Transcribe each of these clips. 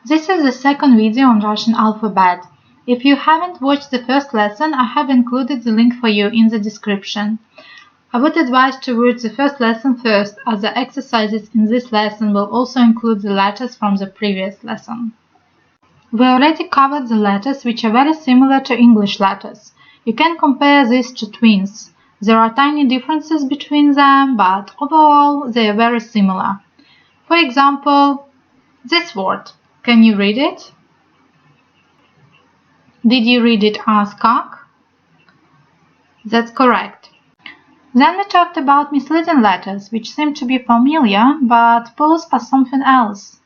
This is the second video on Russian alphabet. If you haven't watched the first lesson, I have included the link for you in the description. I would advise to watch the first lesson first, as the exercises in this lesson will also include the letters from the previous lesson. We already covered the letters, which are very similar to English letters. You can compare these to twins. There are tiny differences between them, but overall they are very similar. For example, this word. Can you read it? Did you read it as kak? That's correct. Then we talked about misleading letters, which seem to be familiar, but pose for something else.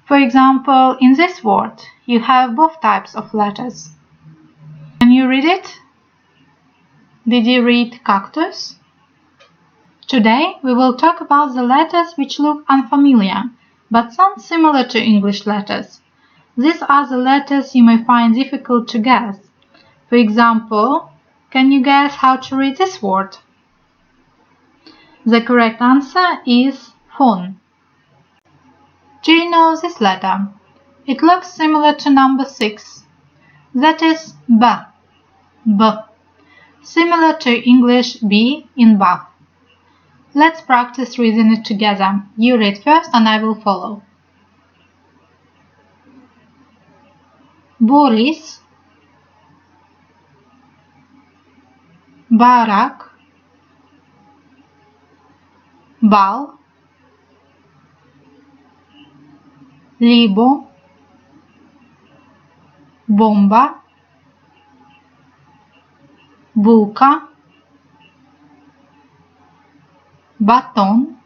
For example, in this word, you have both types of letters. Can you read it? Did you read cactus? Today, we will talk about the letters which look unfamiliar, but sound similar to English letters. These are the letters you may find difficult to guess. For example, can you guess how to read this word? The correct answer is phone. Do you know this letter? It looks similar to number 6. That is B. B. Similar to English B in bath. Let's practice reading it together. You read first and I will follow. Boris, Barak, Bal, Libo, Bomba, Булка, Батон,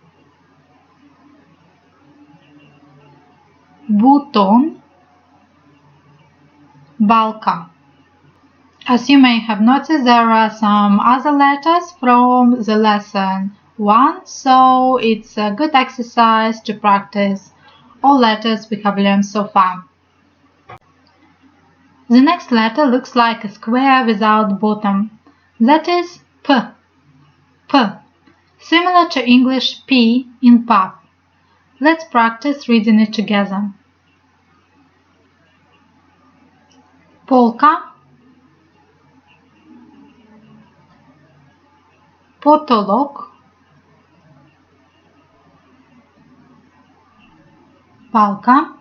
Бутон, Балка. As you may have noticed, there are some other letters from the lesson 1, so it's a good exercise to practice all letters we have learned so far. The next letter looks like a square without bottom. That is P. P. Similar to English P in puff. Let's practice reading it together. Polka, Potolok, Palka,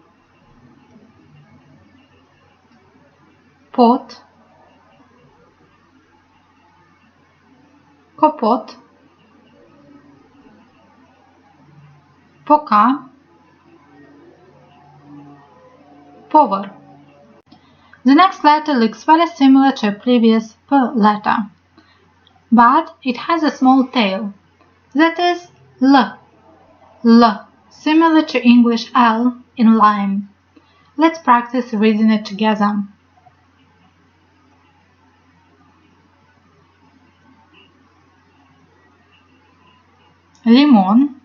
Pot, Kopot, Poka, Power. The next letter looks very similar to a previous P letter, but it has a small tail. That is L. L, similar to English L in lime. Let's practice reading it together. Limon,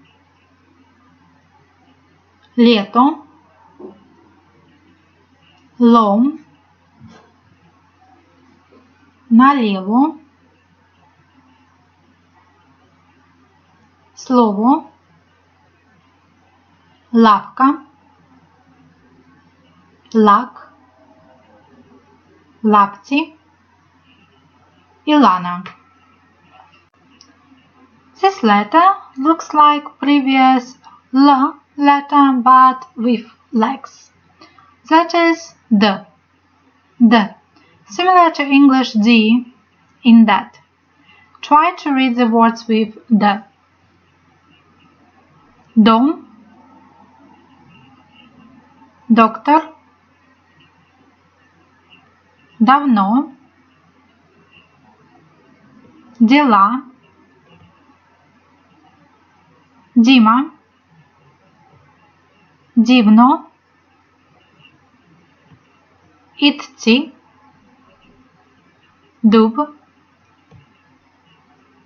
Лето, Лом, Налево, Слово, Лавка, Лак, Лапти, Ilana. This letter looks like previous L letter but with legs. That is D. D. Similar to English D in that. Try to read the words with D. Дом, доктор, давно, дела, Дима, дивно, идти, дуб,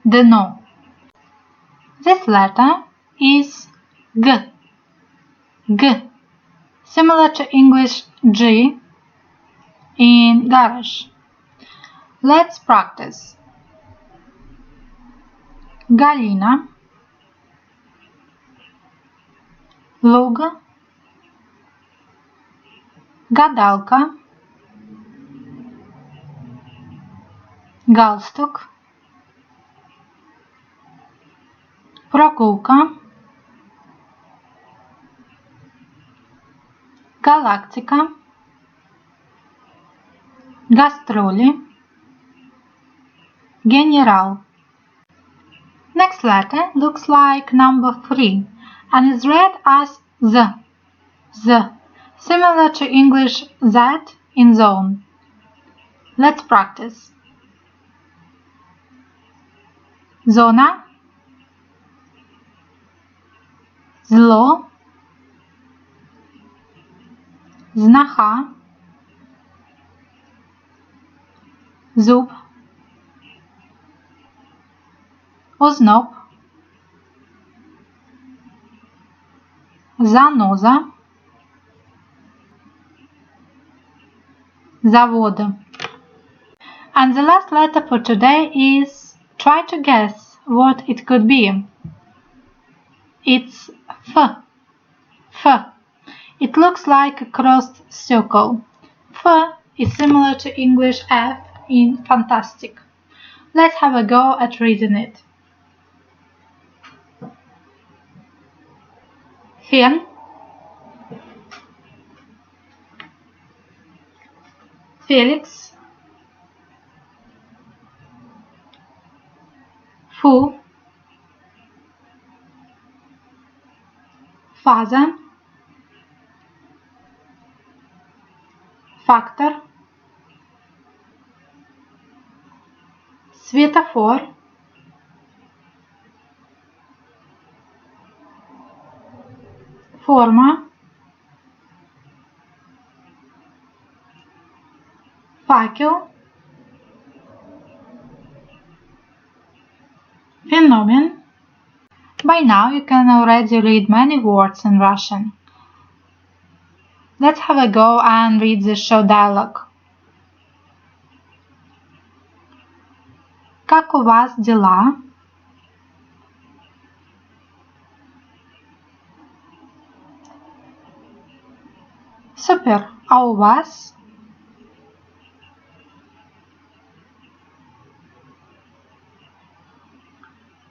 дно. This letter is G. G. Similar to English G in garage. Let's practice. Галина, луг, гадалка, галстук, прогулка, галактика, гастроли, генерал. Next letter looks like number 3 and is read as Z, similar to English Z in zone. Let's practice. Зона, зло, знаха, зуб, озноб, заноза, завода. And the last letter for today is, try to guess what it could be. It's F. F. It looks like a crossed circle. F is similar to English F in fantastic. Let's have a go at reading it. Фен, Феликс, Фу, фаза, фактор, светофор, форма, факел, феномен. By now you can already read many words in Russian. Let's have a go and read the show dialogue. Как у вас дела? Супер, а у вас?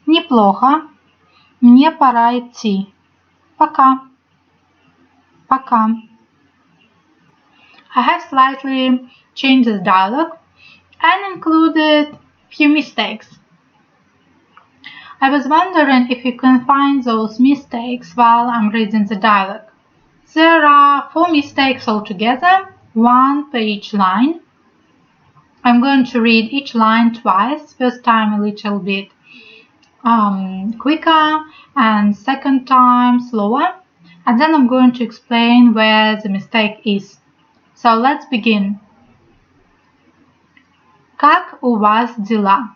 Неплохо. Мне пора идти. Пока. Пока. I have slightly changed the dialogue and included few mistakes. I was wondering if you can find those mistakes while I'm reading the dialogue. There are 4 mistakes altogether, 1 per each line. I'm going to read each line twice, first time a little bit quicker and second time slower, and then I'm going to explain where the mistake is. So let's begin. Как у вас дела?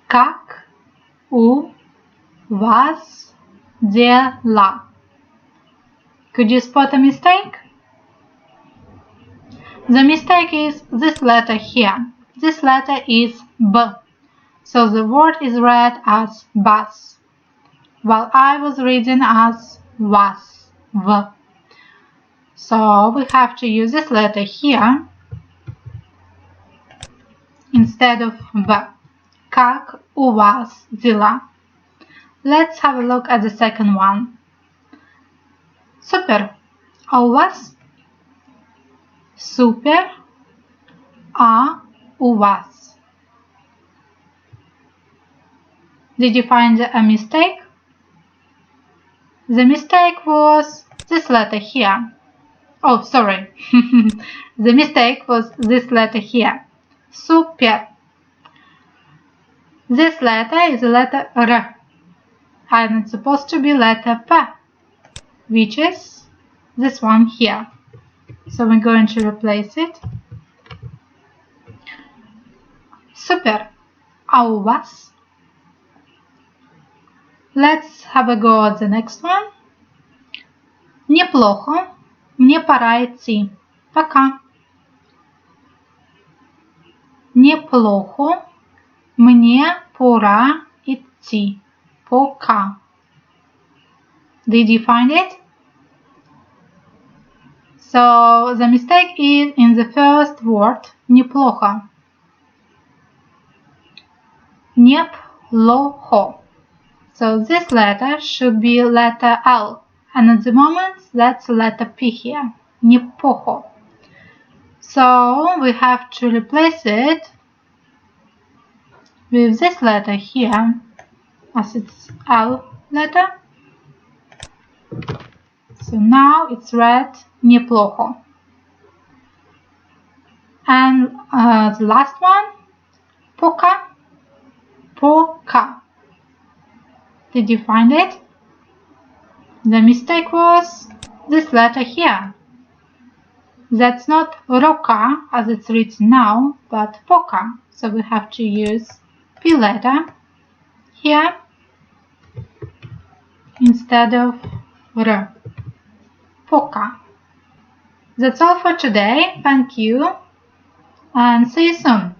Как у вас дела? Could you spot a mistake? The mistake is this letter here. This letter is B. So the word is read as bus, while I was reading as was, V. So we have to use this letter here instead of V. Как у вас дела? Let's have a look at the second one. Супер. А у вас? Супер. А у вас? Did you find a mistake? The mistake was this letter here. Oh, sorry. The mistake was this letter here. Super. This letter is a letter R, and it's supposed to be letter P, which is this one here. So we're going to replace it. Super. А у вас? Let's have a go at the next one. Неплохо. Мне пора идти. Пока. Неплохо. Мне пора идти. Пока. Did you find it? So the mistake is in the first word, неплохо. Неплохо. So this letter should be letter L, and at the moment that's letter P here. Неплохо. So we have to replace it with this letter here, as it's L letter. So now it's read неплохо. And the last one, пока. Пока. Did you find it? The mistake was this letter here. That's not roka as it's written now, but poka. So we have to use P letter here instead of R. Poka. That's all for today. Thank you and see you soon.